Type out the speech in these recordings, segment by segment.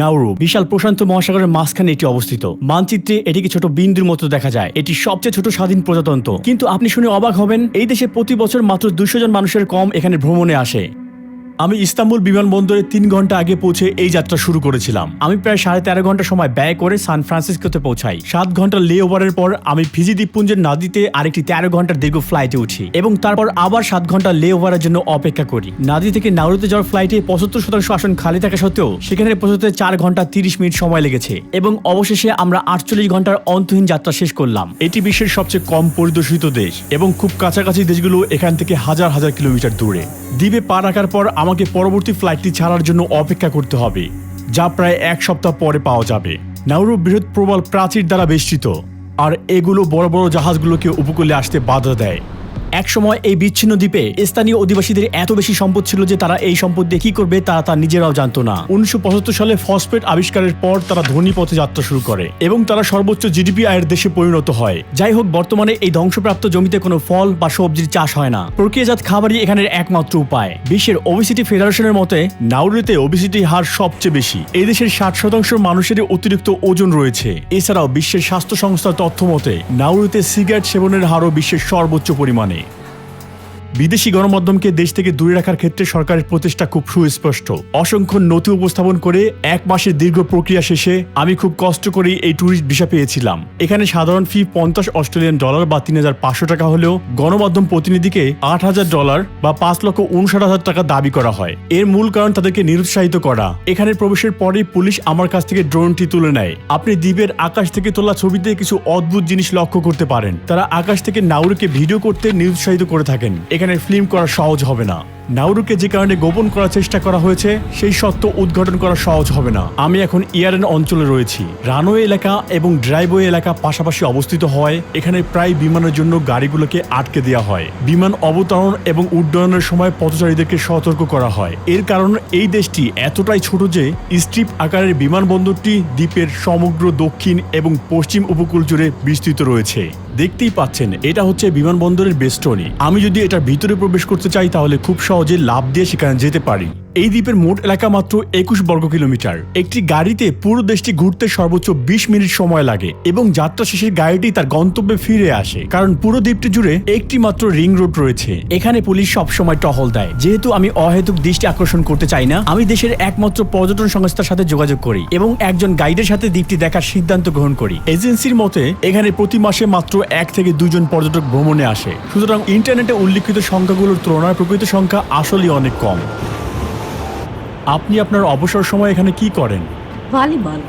Nauru বিশাল প্রশান্ত মহাসাগরের মাঝখানে এটি অবস্থিত। মানচিত্রে এটিকে ছোট বিন্দুর মতো দেখা যায়। এটি সবচেয়ে ছোট স্বাধীন প্রজাতন্ত্র। কিন্তু আপনি শুনে অবাক হবেন, এই দেশে প্রতি বছর মাত্র 200 জন মানুষের কম এখানে ভ্রমণে আসে। আমি ইস্তাম্বুল বিমানবন্দরে 3 ঘন্টা আগে পৌঁছে এই যাত্রা শুরু করেছিলাম। আমি প্রায় 13.5 ঘন্টা সময় ব্যয় করে সান ফ্রান্সিসকোতে পৌঁছাই। 7 ঘন্টা লে ওভারের পর আমি ফিজি দ্বীপপুঞ্জের নাদিতে আরেকটি 13 ঘন্টার দীর্ঘ ফ্লাইটে উঠি এবং তারপর আবার 7 ঘন্টা লে ওভারের জন্য অপেক্ষা করি। নাদি থেকে নাউরুতে যাওয়ার ফ্লাইটে 75% আসন খালি থাকা সত্ত্বেও সেখানে পৌঁছতে 4 ঘন্টা 30 মিনিট সময় লেগেছে এবং অবশেষে আমরা 48 ঘন্টার অন্তহীন যাত্রা শেষ করলাম। এটি বিশ্বের সবচেয়ে কম পরিদর্শিত দেশ এবং খুব কাছাকাছি দেশগুলো এখান থেকে হাজার হাজার কিলোমিটার দূরে। দ্বীপে পা রাখার পর আমাকে পরবর্তী ফ্লাইটটি ছাড়ার জন্য অপেক্ষা করতে হবে, যা প্রায় 1 সপ্তাহ পরে পাওয়া যাবে। নাউরু বৃহৎ প্রবল প্রাচীর দ্বারা বেষ্টিত, আর এগুলো বড় বড় জাহাজগুলোকে উপকূলে আসতে বাধা দেয়। একসময় এই বিচ্ছিন্ন দ্বীপে স্থানীয় অধিবাসীদের এত বেশি সম্পদ ছিল যে তারা এই সম্পদ দিয়ে কি করবে তারা তা নিজেরাও জানতো না। 1975 সালে ফসফেট আবিষ্কারের পর তারা ধনী পথে যাত্রা শুরু করে এবং তারা সর্বোচ্চ জিডিপি আয়ের দেশে পরিণত হয়। যাই হোক, বর্তমানে এই ধ্বংসপ্রাপ্ত জমিতে কোনো ফল বা সবজির চাষ হয় না। প্রক্রিয়াজাত খাবারই এখানের একমাত্র উপায়। বিশ্বের ওবেসিটি ফেডারেশনের মতে নাউরুতে ওবেসিটি হার সবচেয়ে বেশি। এই দেশের 60% মানুষেরই অতিরিক্ত ওজন রয়েছে। এছাড়াও বিশ্বের স্বাস্থ্য সংস্থার তথ্য মতে নাউরুতে সিগারেট সেবনের হারও বিশ্বের সর্বোচ্চ পরিমাণে। বিদেশি গণমাধ্যমকে দেশ থেকে দূরে রাখার ক্ষেত্রে সরকারের প্রচেষ্টা খুব সুস্পষ্ট। অসংখ্য নথি উপস্থাপন করে 1 মাসের দীর্ঘ প্রক্রিয়া শেষে আমি খুব কষ্ট করে এই ট্যুরিস্ট ভিসা পেয়েছিলাম। এখানে সাধারণ ফি $50 অস্ট্রেলিয়ান বা 3,500 টাকা হলেও গণমাধ্যম প্রতিনিধিকে $8,000 বা 5,59,000 টাকা দাবি করা হয়। এর মূল কারণ তাদেরকে নিরুৎসাহিত করা। এখানে প্রবেশের পরেই পুলিশ আমার কাছ থেকে ড্রোনটি তুলে নেয়। আপনি দ্বীপের আকাশ থেকে তোলা ছবিতে কিছু অদ্ভুত জিনিস লক্ষ্য করতে পারেন। তারা আকাশ থেকে নাউরুকে ভিডিও করতে নিরুৎসাহিত করে থাকেন। এখানে ফিল্ম করা সহজ হবে না। নাউরুকে যে কারণে গোপন করার চেষ্টা করা হয়েছে সেই সত্য উদ্ঘাটন করা সহজ হবে না। আমি এখন ইয়ারেন অঞ্চলে রয়েছি। রানওয়ে এলাকা এবং ড্রাইভওয়ে এলাকা পাশাপাশি অবস্থিত হয়। এখানে প্রায় বিমানের জন্য গাড়িগুলোকে আটকে দেওয়া হয়। বিমান অবতরণ এবং উড্ডয়নের সময় পথচারীদেরকে সতর্ক করা হয়। এর কারণ এই দেশটি এতটাই ছোট যে স্ট্রিপ আকারের বিমানবন্দরটি দ্বীপের সমগ্র দক্ষিণ এবং পশ্চিম উপকূল জুড়ে বিস্তৃত রয়েছে। দেখতেই পাচ্ছেন, এটা হচ্ছে বিমানবন্দরের বেষ্টনী। আমি যদি এটার ভিতরে প্রবেশ করতে চাই তাহলে খুব সহজে লাফ দিয়ে সেখানে যেতে পারি। এই দ্বীপের মোট এলাকা মাত্র 21 বর্গ কিলোমিটার। একটি গাড়িতে পুরো দেশটি ঘুরতে সর্বোচ্চ 20 মিনিট সময় লাগে এবং যাত্রা শেষে গাড়িটি তার গন্তব্যে ফিরে আসে, কারণ পুরো দ্বীপটি জুড়ে একটি মাত্র রিং রোড রয়েছে। এখানে পুলিশ সব সময় টহল দেয়। যেহেতু আমি অহেতুক দৃষ্টি আকর্ষণ করতে চাই না, আমি দেশের একমাত্র পর্যটন সংস্থার সাথে যোগাযোগ করি এবং একজন গাইডের সাথে দ্বীপটি দেখার সিদ্ধান্ত গ্রহণ করি। এজেন্সির মতে এখানে প্রতি মাসে মাত্র 1 থেকে 2 জন পর্যটক ভ্রমণে আসে। সুতরাং ইন্টারনেটে উল্লিখিত সংখ্যাগুলোর তুলনায় প্রকৃত সংখ্যা আসলেই অনেক কম। আপনি আপনার অবসর সময় এখানে কি করেন? ভলিবল।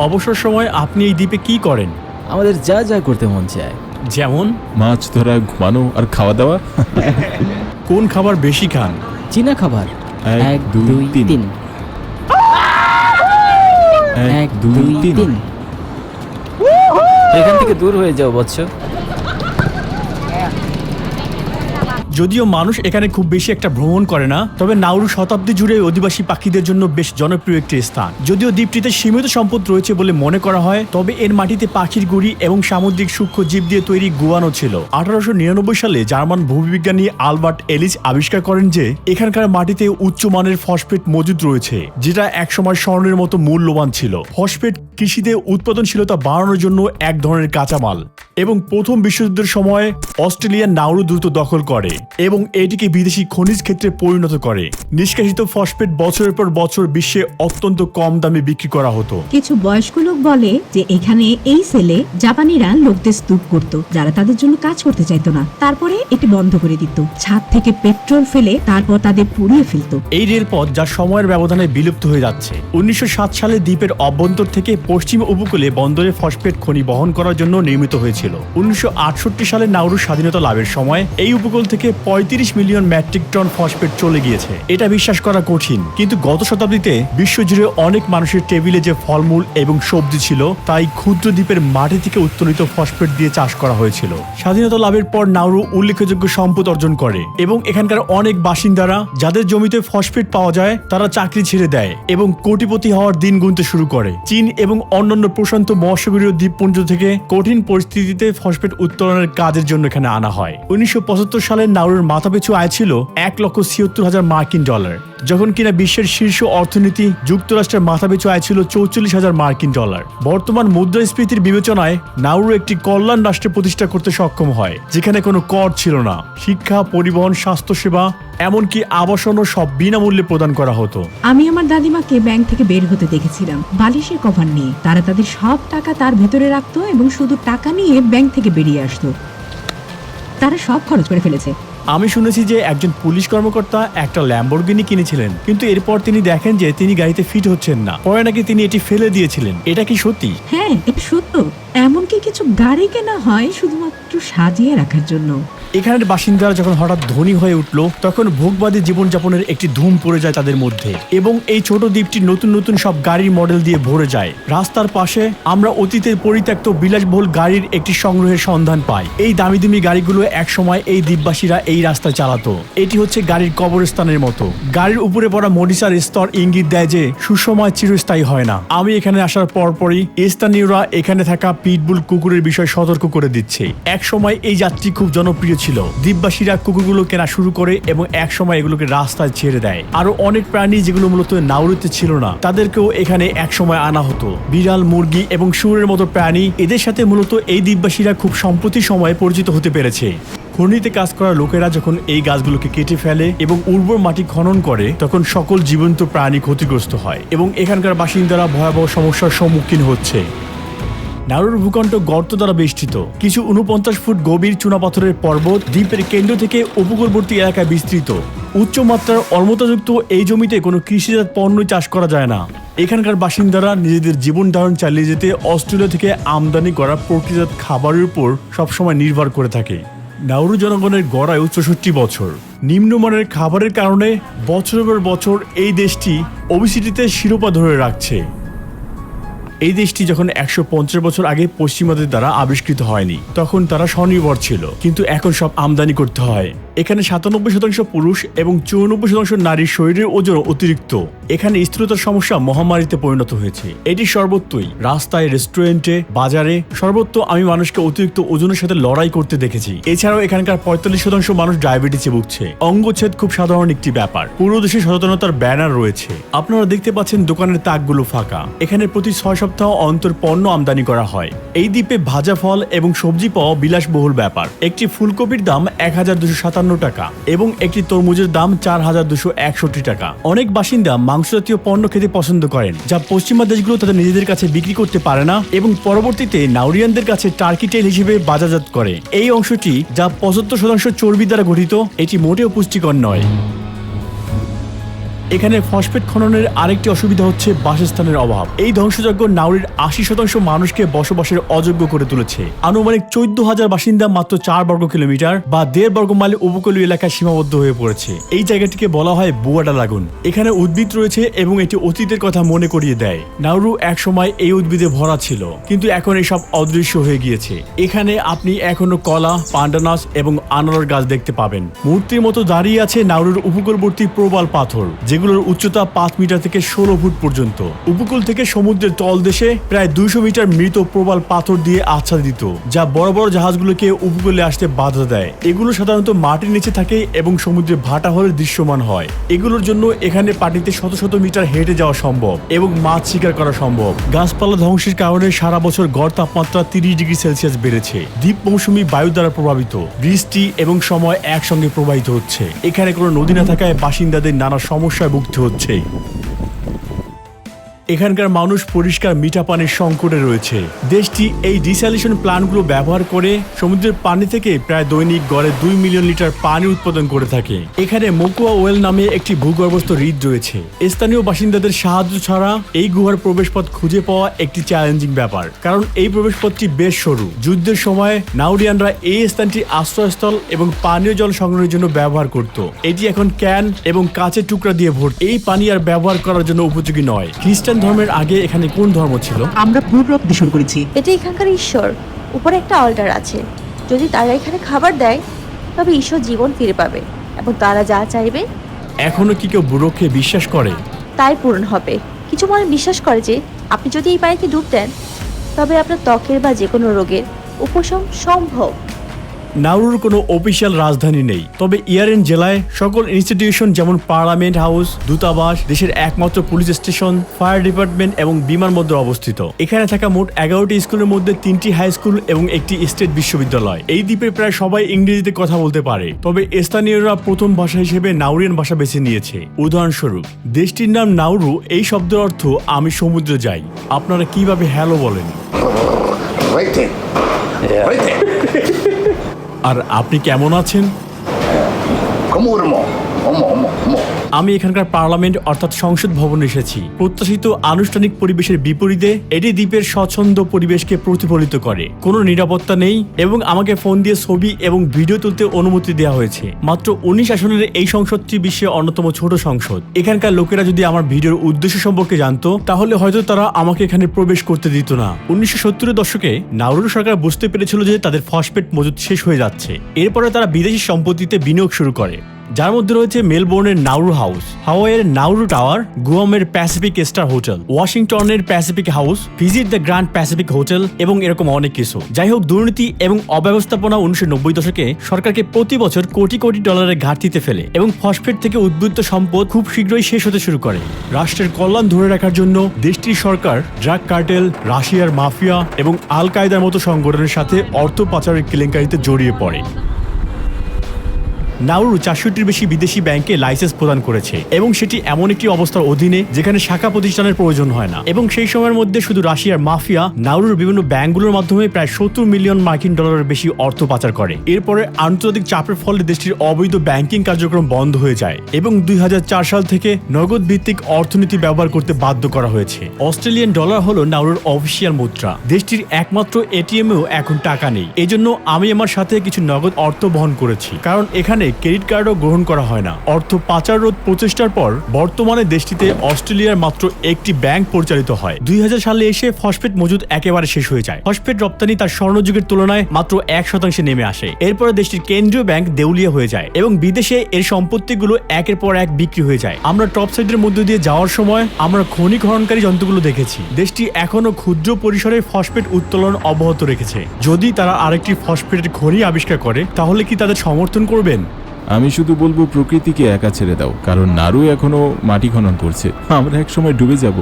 অবসর সময় আপনি এই দ্বীপে কি করেন? আমাদের যা যা করতে মন চায়, যেমন মাছ ধরা, ঘুমানো আর খাওয়া দাওয়া। কোন খাবার বেশি খান? চীনা খাবার। 1 2 3 1 2 3। এখান থেকে দূর হয়ে যাও বৎস। যদিও মানুষ এখানে খুব বেশি একটা ভ্রমণ করে না, তবে নাউরু শতাব্দী জুড়ে অধিবাসী পাখিদের জন্য বেশ জনপ্রিয় একটি স্থান। যদিও দ্বীপটিতে সীমিত সম্পদ রয়েছে বলে মনে করা হয়, তবে এর মাটিতে পাখির গুড়ি এবং সামুদ্রিক সূক্ষ্ম জীব দিয়ে তৈরি গুয়ানো ছিল। 1899 সালে জার্মান ভূবিজ্ঞানী আলবার্ট এলিস আবিষ্কার করেন যে এখানকার মাটিতে উচ্চমানের ফসফেট মজুদ রয়েছে, যেটা একসময় স্বর্ণের মতো মূল্যবান ছিল। ফসফেট কৃষিতে উৎপাদনশীলতা বাড়ানোর জন্য এক ধরনের কাঁচামাল এবং প্রথম বিশ্বযুদ্ধের সময় অস্ট্রেলিয়ান নাউরু দ্রুত দখল করে এবং এটিকে বিদেশি খনিজ ক্ষেত্রে পরিণত করে। নিষ্কাশিত ফসফেট বছরের পর বছর বিশ্বে অত্যন্ত কম দামে বিক্রি করা হতো। কিছু বয়স্ক লোক বলে যে এখানে এই সেলে জাপানিরা লোকদের স্তূপ করত যারা তাদের জন্য কাজ করতে চাইতো না। তারপরে এটি বন্ধ করে দিত, ছাদ থেকে পেট্রোল ফেলে তারপর তাদের পুড়িয়ে ফেলতো। এই রেলপথ যা সময়ের ব্যবধানে বিলুপ্ত হয়ে যাচ্ছে। 1907 সালে দ্বীপের অভ্যন্তর থেকে পশ্চিম উপকূলে বন্দরে ফসফেট খনি বহন করার জন্য নির্মিত হয়েছিল। 1968 সালে নাউরু স্বাধীনতা লাভের সময় এই উপকূল থেকে 35 মিলিয়ন মেট্রিক টন ফসফেট চলে গিয়েছে। এটা বিশ্বাস করা কঠিন, কিন্তু গত শতাব্দীতে বিশ্বজুড়ে অনেক মানুষের টেবিলে যে ফলমূল এবং সবজি ছিল তাই ক্ষুদ্র দ্বীপের মাটি থেকে উত্তোলিত ফসফেট দিয়ে চাষ করা হয়েছিল। স্বাধীনতা লাভের পর নাউরু উল্লেখযোগ্য সম্পদ অর্জন করে এবং এখানকার অনেক বাসিন্দারা যাদের জমিতে ফসফেট পাওয়া যায় তারা চাকরি ছেড়ে দেয় এবং কোটিপতি হওয়ার দিন গুনতে শুরু করে। চীন এবং অন্যান্য প্রশান্ত মহাসাগরীয় দ্বীপপুঞ্জ থেকে কঠিন পরিস্থিতিতে ফসফেট উত্তোলনের কাজের জন্য এখানে আনা হয়। 1975 সালে নাউরুর মাথাপিছু আয় ছিল $1,76,000 মার্কিন। যখন কিনা বিশ্বের শীর্ষ অর্থনীতি যুক্তরাষ্ট্রের মাথাপিছু আয় ছিল $44,000 বর্তমান মুদ্রাস্ফীতির বিবেচনায় নাউরু একটি কল্যাণ রাষ্ট্র প্রতিষ্ঠা করতে সক্ষম হয়, যেখানে কোনো কর ছিল না। শিক্ষা, পরিবহন, স্বাস্থ্যসেবা, এমনকি আবাসনও সব বিনামূল্যে প্রদান করা হতো। আমি আমার দাদিমাকে ব্যাংক থেকে বের হতে দেখেছিলাম বালিশের কভার নিয়ে। তারা তাদের সব টাকা তার ভেতরে রাখতো এবং শুধু টাকা নিয়ে ব্যাংক থেকে বেরিয়ে আসতো। তারা সব খরচ করে ফেলেছে। আমি শুনেছি যে একজন পুলিশ কর্মকর্তা একটা ল্যাম্বরগিনি কিনেছিলেন, কিন্তু এরপর তিনি দেখেন যে তিনি গাড়িতে ফিট হচ্ছেন না, পরে নাকি তিনি এটি ফেলে দিয়েছিলেন। এটা কি সত্যি? হ্যাঁ, এটা সত্য। এমনকি কিছু গাড়ি কেনা হয় শুধুমাত্র সাজিয়ে রাখার জন্য। এখানের বাসিন্দারা যখন হঠাৎ ধনী হয়ে উঠল, তখন ভোগবাদী জীবনযাপনের একটি ধুম পড়ে যায় তাদের মধ্যে, এবং এই ছোট দ্বীপটি নতুন নতুন সব গাড়ির মডেল দিয়ে ভরে যায়। রাস্তার পাশে আমরা অতীতের পরিত্যক্ত বিলাসবহুল গাড়ির একটি সংগ্রহের সন্ধান পাই। এই দামি দামি গাড়িগুলো একসময় এই দ্বীপবাসীরা এই রাস্তায় চালাতো। এটি হচ্ছে গাড়ির কবরস্থানের মতো। গাড়ির উপরে পড়া মডিসার স্তর ইঙ্গিত দেয় যে সুসময় চিরস্থায়ী হয় না। আমি এখানে আসার পরপরই স্থানীয়রা এখানে থাকা পিটবুল কুকুরের বিষয়ে সতর্ক করে দিচ্ছে। একসময় এই যাত্রী খুব জনপ্রিয় ছিল। দ্বীপবাসীরা কুকুরগুলো কেনা শুরু করে এবং একসময় এগুলোকে রাস্তায় ছেড়ে দেয়। আরো অনেক প্রাণী যেগুলো মূলত নাউরুতে ছিল না, তাদেরকেও এখানে একসময় আনা হতো। বিড়াল, মুরগি এবং শুয়োরের মতো প্রাণী, এদের সাথে মূলত এই দ্বীপবাসীরা খুব সম্প্রতি সময়ে পরিচিত হতে পেরেছে। খনিতে কাজ করা লোকেরা যখন এই গাছগুলোকে কেটে ফেলে এবং উর্বর মাটি খনন করে, তখন সকল জীবন্ত প্রাণী ক্ষতিগ্রস্ত হয় এবং এখানকার বাসিন্দারা ভয়াবহ সমস্যার সম্মুখীন হচ্ছে। নাউরুর ভূখণ্ড গর্ত দ্বারা বেষ্টিত। কিছু 49 ফুট গভীর চুনাপাথরের পর্বত দ্বীপের কেন্দ্র থেকে উপকূলবর্তী এলাকায় বিস্তৃত। উচ্চমাত্রার অম্লতাযুক্ত এই জমিতে কোনো কৃষিজাত পণ্য চাষ করা যায় না। এখানকার বাসিন্দারা নিজেদের জীবন ধারণ চালিয়ে যেতে অস্ট্রেলিয়া থেকে আমদানি করা প্রকৃতিজাত খাবারের উপর সবসময় নির্ভর করে থাকে। নাউরু জনগণের গড় আয়ু 64 বছর। নিম্নমানের খাবারের কারণে বছরের পর বছর এই দেশটি ওবেসিটিতে শিরোপা ধরে রাখছে। এই দেশটি যখন 150 বছর আগে পশ্চিমাদের দ্বারা আবিষ্কৃত হয়নি, তখন তারা স্বনির্ভর ছিল, কিন্তু এখন সব আমদানি করতে হয়। এখানে 97% পুরুষ এবং 94% নারীর শরীরের ওজন অতিরিক্ত। এখানে স্থূলতার সমস্যা মহামারীতে পরিণত হয়েছে। এটি সর্বত্রই, রাস্তায়, রেস্টুরেন্টে, বাজারে, সর্বত্র আমি মানুষকে অতিরিক্ত ওজনের সাথে লড়াই করতে দেখেছি। এছাড়াও এখানকার 45% মানুষ ডায়াবেটিসে ভুগছে। অঙ্গচ্ছেদ খুব সাধারণ একটি ব্যাপার। পুরো দেশে সচেতনতার ব্যানার রয়েছে। আপনারা দেখতে পাচ্ছেন দোকানের তাকগুলো ফাঁকা। এখানে প্রতি 6 সপ্তাহ অন্তর পণ্য আমদানি করা হয়। এই দ্বীপে ভাজা ফল এবং সবজি পাওয়া বিলাসবহুল ব্যাপার। একটি ফুলকপির দাম 1257 টাকা এবং একটি তরমুজের দাম 4261 টাকা। অনেক বাসিন্দা মাংস জাতীয় পণ্য খেতে পছন্দ করেন, যা পশ্চিমা দেশগুলো তাদের নিজেদের কাছে বিক্রি করতে পারে না এবং পরবর্তীতে নাউরিয়ানদের কাছে টার্কি টেল হিসেবে বাজারজাত করে। এই অংশটি, যা 75% চর্বি দ্বারা গঠিত, এটি মোটেও পুষ্টিকর নয়। এখানে ফসফেট খননের আরেকটি অসুবিধা হচ্ছে বাসস্থানের অভাব। এই ধ্বংসযজ্ঞ নাউরির 80% মানুষকে বসবাসের অযোগ্য করে তুলেছে। আনুমানিক 14,000 বাসিন্দা মাত্র 4 বর্গ কিলোমিটার বা 1.5 বর্গ মাইল উপকূলীয় এলাকায় সীমাবদ্ধ হয়ে পড়েছে। এই জায়গাটিকে বলা হয় বুয়াডা লাগুন। এখানে উদ্ভিদ রয়েছে এবং এটি অতীতের কথা মনে করিয়ে দেয়। নাউরু একসময় এই উদ্ভিদে ভরা ছিল, কিন্তু এখন এসব অদৃশ্য হয়ে গিয়েছে। এখানে আপনি এখনো কলা, পান্ডানাস এবং আনারস গাছ দেখতে পাবেন। মূর্তির মতো দাঁড়িয়ে আছে নাউরুর উপকূলবর্তী প্রবাল পাথর, যেগুলোর উচ্চতা 5 মিটার থেকে 16 ফুট পর্যন্ত। উপকূল থেকে সমুদ্রের তলদেশে প্রায় 200 মিটার মৃত প্রবাল পাথর দিয়ে আচ্ছাদিত, যা বড় বড় জাহাজগুলোকে উপকূলে আসতে বাধা দেয়। এগুলো সাধারণত মাটির নিচে থাকে এবং সমুদ্রে ভাটা হলে দৃশ্যমান হয়। এগুলোর জন্য এখানে পানিতে শত শত মিটার হেঁটে যাওয়া সম্ভব এবং মাছ শিকার করা সম্ভব। গাছপালা ধ্বংসের কারণে সারা বছর গড় তাপমাত্রা 30 ডিগ্রি সেলসিয়াস বেড়েছে। দ্বীপ মৌসুমী বায়ু দ্বারা প্রভাবিত, বৃষ্টি এবং সময় একসঙ্গে প্রবাহিত হচ্ছে। এখানে কোনো নদী না থাকায় বাসিন্দাদের নানা সমস্যায় ভুগতে হচ্ছে। এখানকার মানুষ পরিষ্কার মিঠা পানির সংকটে রয়েছে। দেশটি এই ডিস্যালিনেশন প্ল্যান্টগুলো ব্যবহার করে সমুদ্রের পানি থেকে প্রায় দৈনিক গড়ে 2 মিলিয়ন লিটার পানি উৎপাদন করে থাকে। এখানে মোকুয়া ওয়েল নামে একটি ভূগর্ভস্থ হ্রদ রয়েছে। স্থানীয় বাসিন্দাদের সাহায্য ছাড়া এই গুহার প্রবেশপথ খুঁজে পাওয়া একটি চ্যালেঞ্জিং ব্যাপার, কারণ এই প্রবেশপথটি বেশ সরু। যুদ্ধের সময় নাউরিয়ানরা এই স্থানটি আশ্রয়স্থল এবং পানীয় জল সংগ্রহের জন্য ব্যবহার করত। এটি এখন ক্যান এবং কাঁচের টুকরা দিয়ে ভর্তি। এই পানি আর ব্যবহার করার জন্য উপযোগী নয়। খ্রিস্টান ধর্মের আগে এখানে কোন ধর্ম ছিল? আমরা পূর্ব দিয়ে শুরু করেছি। এটা এখানকার ঈশ্বর। উপরে একটা অল্টার আছে। যদি তারা এখানে খাবার দেয়, তবে ঈশ্বর জীবন ফিরে পাবে এবং তারা যা চাইবে এখনো কি কেউ বুড়োকে বিশ্বাস করে? তাই পূরণ হবে। কিছু মানুষ বিশ্বাস করে যে আপনি যদি এই পানিতে ডুব দেন, তবে আপনার ত্বকের বা যে কোনো রোগের উপশম সম্ভব। নাউরুর কোনো অফিসিয়াল রাজধানী নেই, তবে ইয়ারেন জেলায় সকল ইনস্টিটিউশন যেমন পার্লামেন্ট হাউস, দূতাবাস, দেশের একমাত্র পুলিশ স্টেশন, ফায়ার ডিপার্টমেন্ট এবং বিমানবন্দর অবস্থিত। এখানে থাকা মোট 11টি স্কুলের মধ্যে 3টি হাই স্কুল এবং একটি স্টেট বিশ্ববিদ্যালয়। এই দ্বীপে প্রায় সবাই ইংরেজিতে কথা বলতে পারে, তবে স্থানীয়রা প্রথম ভাষা হিসেবে নাউরিয়ান ভাষা বেছে নিয়েছে। উদাহরণস্বরূপ, দেশটির নাম নাউরু, এই শব্দের অর্থ আমি সমুদ্রে যাই। আপনারা কিভাবে হ্যালো বলেন? আর আপনি কেমন আছেন? আমি এখানকার পার্লামেন্ট অর্থাৎ সংসদ ভবনে এসেছি। প্রত্যাশিত আনুষ্ঠানিক পরিবেশের বিপরীতে এটি দ্বীপের স্বচ্ছন্দ পরিবেশকে প্রতিফলিত করে। কোনো নিরাপত্তা নেই এবং আমাকে ফোন দিয়ে ছবি এবং ভিডিও তুলতে অনুমতি দেওয়া হয়েছে। মাত্র 19 আসনের এই সংসদটি বিশ্বের অন্যতম ছোট সংসদ। এখানকার লোকেরা যদি আমার ভিডিওর উদ্দেশ্য সম্পর্কে জানতো তাহলে হয়তো তারা আমাকে এখানে প্রবেশ করতে দিত না। 1970-এর দশকে নাউরু সরকার বুঝতে পেরেছিল যে তাদের ফসফেট মজুদ শেষ হয়ে যাচ্ছে। এরপরে তারা বিদেশি সম্পত্তিতে বিনিয়োগ শুরু করে, যার মধ্যে রয়েছে মেলবোর্নের নাউরু হাউস, হাওয়াইয়ের নাউরু টাওয়ার, গুয়ামের প্যাসিফিক স্টার হোটেল, ওয়াশিংটনের প্যাসিফিক হাউস, ফিজির দ্য গ্র্যান্ড প্যাসিফিক হোটেল এবং এরকম অনেক কিছু। যাই হোক, দুর্নীতি এবং অব্যবস্থাপনা 1990 দশকে সরকারকে প্রতি বছর কোটি কোটি ডলারের ঘাটতিতে ফেলে এবং ফসফেট থেকে উদ্বুদ্ধ সম্পদ খুব শীঘ্রই শেষ হতে শুরু করে। রাষ্ট্রের কল্যাণ ধরে রাখার জন্য দেশটির সরকার ড্রাগ কার্টেল, রাশিয়ার মাফিয়া এবং আল কায়দার মতো সংগঠনের সাথে অর্থ পাচারের কেলেঙ্কারিতে জড়িয়ে পড়ে। নাউরু 400টির বেশি বিদেশি ব্যাংকে লাইসেন্স প্রদান করেছে এবং সেটি এমন একটি অবস্থার অধীনে যেখানে শাখা প্রতিষ্ঠানের প্রয়োজন হয় না। এবং সেই সময়ের মধ্যে শুধু রাশিয়ার মাফিয়া নাউরুর বিভিন্ন ব্যাংকগুলোর মাধ্যমে প্রায় 70 মিলিয়ন মার্কিন ডলারের বেশি অর্থ পাচার করে। এরপরে আন্তর্জাতিক চাপের ফলে দেশটির অবৈধ ব্যাংকিং কার্যক্রম বন্ধ হয়ে যায় এবং 2004 সাল থেকে নগদ ভিত্তিক অর্থনীতি ব্যবহার করতে বাধ্য করা হয়েছে। অস্ট্রেলিয়ান ডলার হলো নাউরুর অফিসিয়াল মুদ্রা। দেশটির একমাত্র এটিএমেও এখন টাকা নেই। এজন্য আমি আমার সাথে কিছু নগদ অর্থ বহন করেছি, কারণ এখানে ক্রেডিট কার্ডও গ্রহণ করা হয় না। অর্থ পাচার রোধ প্রচেষ্টার পর বর্তমানে দেশটিতে অস্ট্রেলিয়ার মাত্র একটি ব্যাংক পরিচালিত হয়। 2000 সালে এসে ফসফেট মজুদ একেবারে শেষ হয়ে যায়। ফসফেট রপ্তানি তার স্বর্ণযুগের তুলনায় মাত্র 1% নেমে আসে। এরপরে দেশটির কেন্দ্রীয় ব্যাংক দেউলিয়া হয়ে যায় এবং বিদেশে এর সম্পত্তিগুলো একের পর এক বিক্রি হয়ে যায়। আমরা টপ সাইডের মধ্য দিয়ে যাওয়ার সময় আমরা খনি খননকারী যন্ত্রগুলো দেখেছি। দেশটি এখনো ক্ষুদ্র পরিসরে ফসফেট উত্তোলন অব্যাহত রেখেছে। যদি তারা আরেকটি ফসফেটের খনি আবিষ্কার করে তাহলে কি তাদের সমর্থন করবেন? আমি শুধু বলবো প্রকৃতিকে একা ছেড়ে দাও, কারণ নারু এখনো মাটি খনন করছে। আমরা একসময় ডুবে যাব।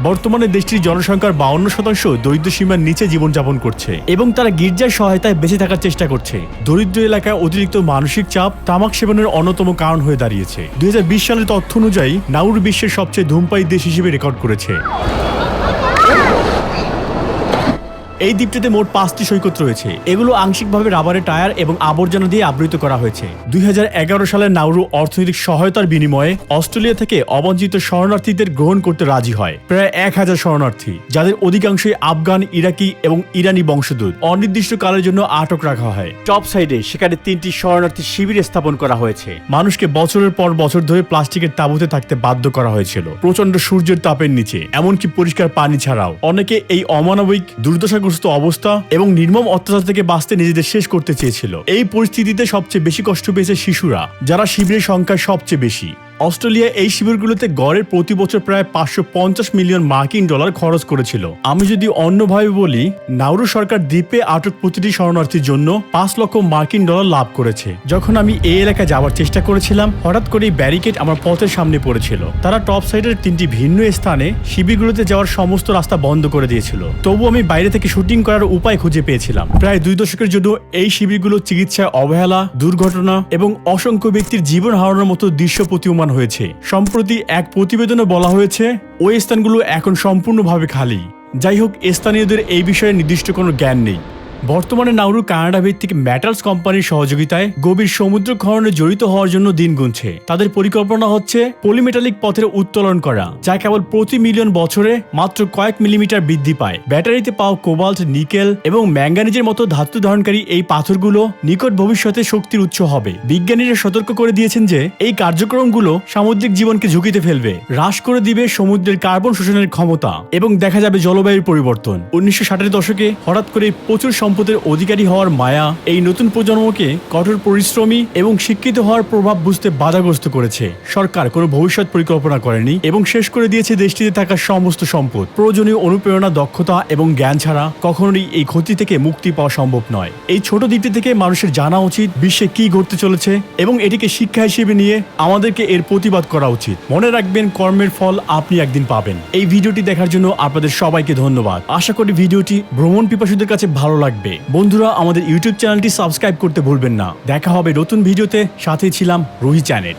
বর্তমানে দেশটির জনসংখ্যার 52% দরিদ্র সীমার নিচে জীবনযাপন করছে এবং তারা গির্জার সহায়তায় বেঁচে থাকার চেষ্টা করছে। দরিদ্র এলাকায় অতিরিক্ত মানসিক চাপ তামাক সেবনের অন্যতম কারণ হয়ে দাঁড়িয়েছে। 2020 সালের তথ্য অনুযায়ী নাউরু বিশ্বের সবচেয়ে ধূমপায়ী দেশ হিসেবে রেকর্ড করেছে। এই দ্বীপটিতে মোট 5টি সৈকত রয়েছে। এগুলো আংশিকভাবে রাবারের টায়ার এবং আবর্জনা দিয়ে আবৃত করা হয়েছে। 2011 সালে নাউরু অর্থনৈতিক সহায়তার বিনিময়ে অস্ট্রেলিয়া থেকে অবাঞ্ছিত শরণার্থীদের গ্রহণ করতে রাজি হয়। প্রায় 1000 শরণার্থী, যাদের অধিকাংশই আফগান, ইরাকি এবং ইরানি বংশোদ্ভূত, অনির্দিষ্টকালের জন্য আটক রাখা হয়। টপ সাইডে সেখানে 3টি শরণার্থী শিবির স্থাপন করা হয়েছে। মানুষকে বছরের পর বছর ধরে প্লাস্টিকের তাঁবুতে থাকতে বাধ্য করা হয়েছিল, প্রচন্ড সূর্যের তাপের নিচে, এমনকি পরিষ্কার পানি ছাড়াও। অনেকে এই অমানবিক দুর্দশাগ্রস্ত অবস্থা এবং নির্মম অত্যাচার থেকে বাঁচতে নিজেদের শেষ করতে চেয়েছিল। এই পরিস্থিতিতে সবচেয়ে বেশি কষ্ট পেয়েছে শিশুরা, যারা শিবিরের সংখ্যা সবচেয়ে বেশি। অস্ট্রেলিয়া এই শিবিরগুলোতে গড়ে প্রতি বছর প্রায় 550 মিলিয়ন মার্কিন ডলার খরচ করেছিল। আমি যদি অন্যভাবে বলি, নাউরু সরকার দ্বীপে আটক প্রতিটি শরণার্থীর জন্য 5 লক্ষ মার্কিন ডলার লাভ করেছে। যখন আমি এই এলাকায় যাওয়ার চেষ্টা করেছিলাম, হঠাৎ করে ব্যারিকেড আমার পথের সামনে পড়েছিল। তারা টপ সাইডের 3টি ভিন্ন স্থানে শিবিরগুলোতে যাওয়ার সমস্ত রাস্তা বন্ধ করে দিয়েছিল। তবু আমি বাইরে থেকে শুটিং করার উপায় খুঁজে পেয়েছিলাম। প্রায় 2 দশকের জন্য এই শিবিরগুলো চিকিৎসায় অবহেলা, দুর্ঘটনা এবং অসংখ্য ব্যক্তির জীবন হারানোর মতো দৃশ্য প্রতীয়মান হয়েছে। সম্প্রতি এক প্রতিবেদনে বলা হয়েছে ওই স্থানগুলো এখন সম্পূর্ণভাবে খালি। যাই হোক, স্থানীয়দের এই বিষয়ে নির্দিষ্ট কোনো জ্ঞান নেই। বর্তমানে নাউরু কানাডা ভিত্তিক মেটালস কোম্পানির সহযোগিতায় গভীর সমুদ্র খননে জড়িত হওয়ার জন্য দিন গুনছে। তাদের পরিকল্পনা হচ্ছে পলিমেটালিক পথের উত্তোলন করা, যা কেবল প্রতি মিলিয়ন বছরে মাত্র কয়েক মিলিমিটার বৃদ্ধি পায়। ব্যাটারিতে পাওয়া কোবাল্ট, নিকেল এবং ম্যাঙ্গানিজের মতো ধাতু ধারণকারী এই পাথরগুলো নিকট ভবিষ্যতে শক্তির উৎস হবে। বিজ্ঞানীরা সতর্ক করে দিয়েছেন যে এই কার্যক্রমগুলো সামুদ্রিক জীবনকে ঝুঁকিতে ফেলবে, হ্রাস করে দিবে সমুদ্রের কার্বন শোষণের ক্ষমতা এবং দেখা যাবে জলবায়ুর পরিবর্তন। 1960-এর দশকে হঠাৎ করে প্রচুর সম্পদের অধিকারী হওয়ার মায়া এই নতুন প্রজন্মকে কঠোর পরিশ্রমী এবং শিক্ষিত হওয়ার প্রভাব বুঝতে বাধাগ্রস্ত করেছে। সরকার কোনো ভবিষ্যৎ পরিকল্পনা করেনি এবং শেষ করে দিয়েছে দেশটিতে থাকা সমস্ত সম্পদ। প্রয়োজনীয় অনুপ্রেরণা, দক্ষতা এবং জ্ঞান ছাড়া কখনোই এই ক্ষতি থেকে মুক্তি পাওয়া সম্ভব নয়। এই ছোট দ্বীপটি থেকে মানুষের জানা উচিত বিশ্বে কি ঘটতে চলেছে এবং এটিকে শিক্ষা হিসেবে নিয়ে আমাদেরকে এর প্রতিবাদ করা উচিত। মনে রাখবেন, কর্মের ফল আপনি একদিন পাবেন। এই ভিডিওটি দেখার জন্য আপনাদের সবাইকে ধন্যবাদ। আশা করি ভিডিওটি ভ্রমণ পিপাসুদের কাছে ভালো লাগবে। বন্ধুরা, আমাদের ইউটিউব চ্যানেলটি সাবস্ক্রাইব করতে ভুলবেন না। দেখা হবে নতুন ভিডিওতে। সাথে ছিলাম রুহি চ্যানেল।